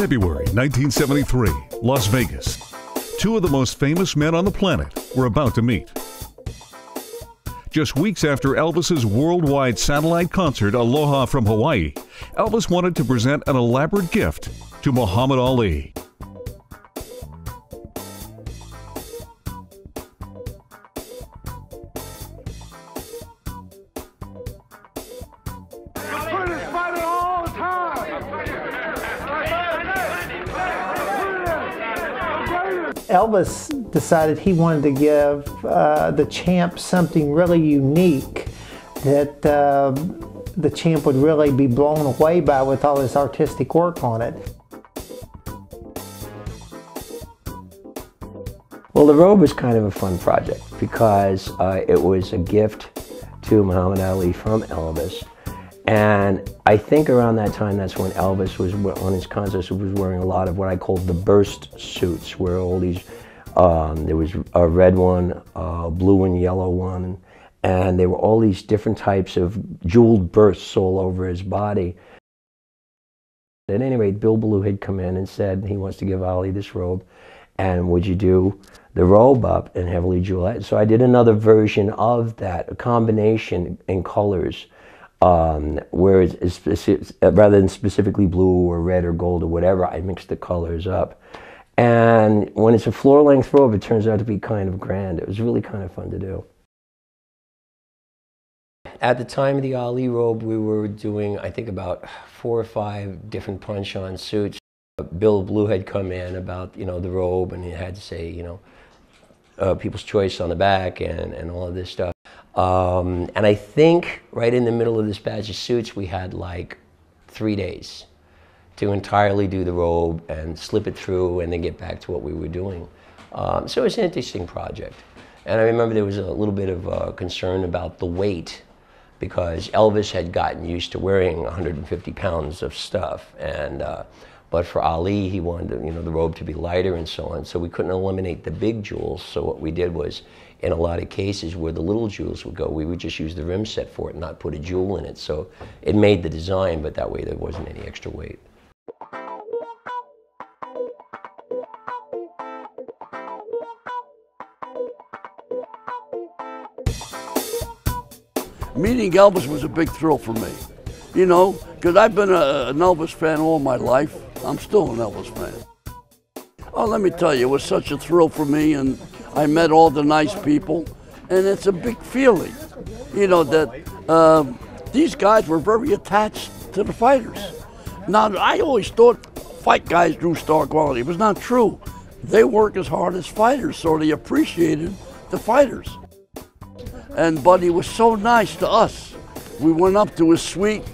February 1973, Las Vegas. Two of the most famous men on the planet were about to meet. Just weeks after Elvis's worldwide satellite concert, Aloha from Hawaii, Elvis wanted to present an elaborate gift to Muhammad Ali. Elvis decided he wanted to give the champ something really unique that the champ would really be blown away by with all his artistic work on it. Well, the robe was kind of a fun project because it was a gift to Muhammad Ali from Elvis. And I think around that time, that's when Elvis was, on his concerts, was wearing a lot of what I called the burst suits, where all these, there was a red one, a blue and yellow one, and there were all these different types of jeweled bursts all over his body. At any rate, Bill Ballou had come in and said he wants to give Ali this robe, and would you do the robe up and heavily jeweled? So I did another version of that, a combination in colors. Where it's rather than specifically blue or red or gold or whatever, I mixed the colors up. And when it's a floor-length robe, it turns out to be kind of grand. It was really kind of fun to do. At the time of the Ali robe, we were doing, I think, about 4 or 5 different punch-on suits. Bill Ballou had come in about, the robe, and he had to say, People's Choice on the back and all of this stuff. And I think right in the middle of this batch of suits, we had like 3 days to entirely do the robe and slip it through and then get back to what we were doing. So it was an interesting project. And I remember there was a little bit of concern about the weight because Elvis had gotten used to wearing 150 pounds of stuff. And, but for Ali, he wanted the robe to be lighter and so on. So we couldn't eliminate the big jewels. So what we did was, in a lot of cases where the little jewels would go, we would just use the rim set for it and not put a jewel in it. So it made the design, but that way there wasn't any extra weight. Meeting Elvis was a big thrill for me, because I've been an Elvis fan all my life. I'm still an Elvis fan. Oh, let me tell you, it was such a thrill for me, and I met all the nice people, and it's a big feeling, that these guys were very attached to the fighters. Now, I always thought fight guys drew star quality. It was not true. They work as hard as fighters, so they appreciated the fighters. And Buddy was so nice to us. We went up to his suite.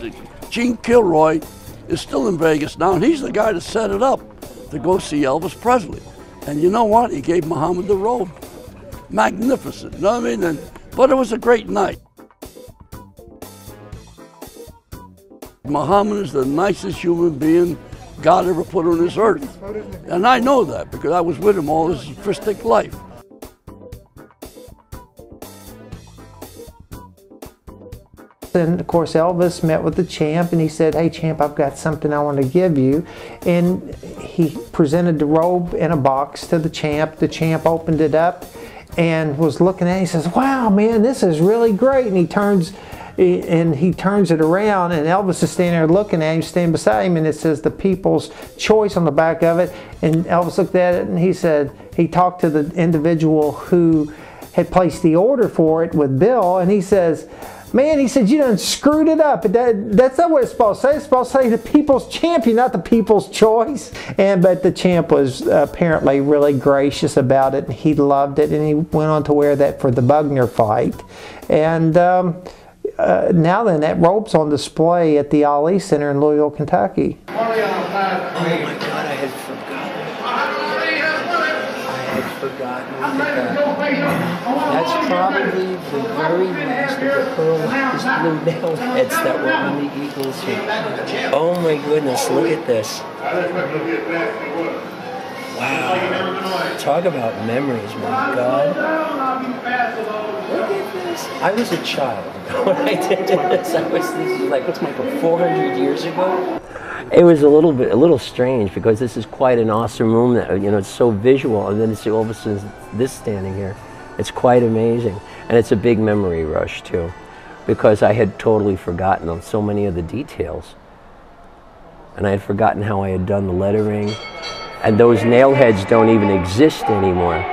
Gene Kilroy is still in Vegas now, and he's the guy that set it up to go see Elvis Presley. And you know what? He gave Muhammad the robe. Magnificent, you know what I mean? But it was a great night. Muhammad is the nicest human being God ever put on this earth. And I know that because I was with him all his fistic life. And of course Elvis met with the champ and he said, "Hey champ, I've got something I want to give you." And he presented the robe in a box to the champ. The champ opened it up and was looking at it. He says, "Wow man, this is really great." And he turns it around and Elvis is standing there looking at him, standing beside him, and it says the People's Choice on the back of it. And Elvis looked at it and he said, he talked to the individual who had placed the order for it with Bill, and he says, "Man," he said, "you done screwed it up. That's not what it's supposed to say. It's supposed to say the People's Champion, not the People's Choice." But the champ was apparently really gracious about it, and he loved it, and he went on to wear that for the Bugner fight. And now then, that robe's on display at the Ali Center in Louisville, Kentucky. Oh my God, I had forgotten. That's probably the very last of the pearlized blue nail heads that were on the Eagles here. Oh my goodness, look at this. Wow. Talk about memories, my God. Look at this. I was a child when I did this. This is like, what's my, 400 years ago? It was a little strange because this is quite an awesome room. That, you know, it's so visual, and then to see all of a sudden this standing here, it's quite amazing, and it's a big memory rush too, because I had totally forgotten on so many of the details, and I had forgotten how I had done the lettering, and those nail heads don't even exist anymore.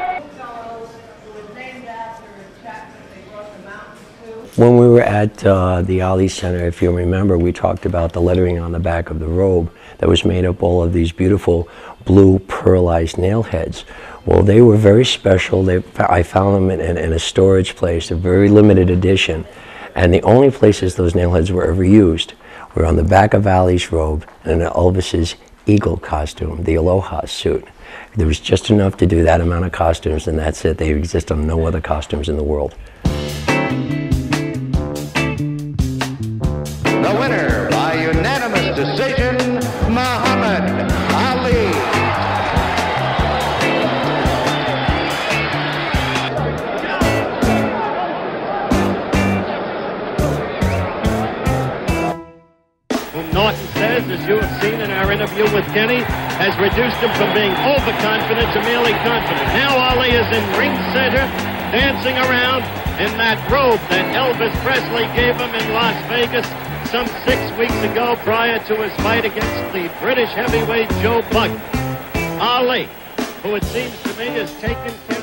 When we were at the Ali Center, if you remember, we talked about the lettering on the back of the robe that was made up all of these beautiful blue pearlized nail heads. Well, they were very special. I found them in a storage place, a very limited edition. And the only places those nail heads were ever used were on the back of Ali's robe and in Elvis's eagle costume, the Aloha suit. There was just enough to do that amount of costumes, and that's it. They exist on no other costumes in the world. The winner by unanimous decision, Muhammad Ali. Whom Norton says, as you have seen in our interview with Kenny, has reduced him from being overconfident to merely confident. Now Ali is in ring center, dancing around in that robe that Elvis Presley gave him in Las Vegas some 6 weeks ago prior to his fight against the British heavyweight Joe Buck. Ali, who it seems to me has taken care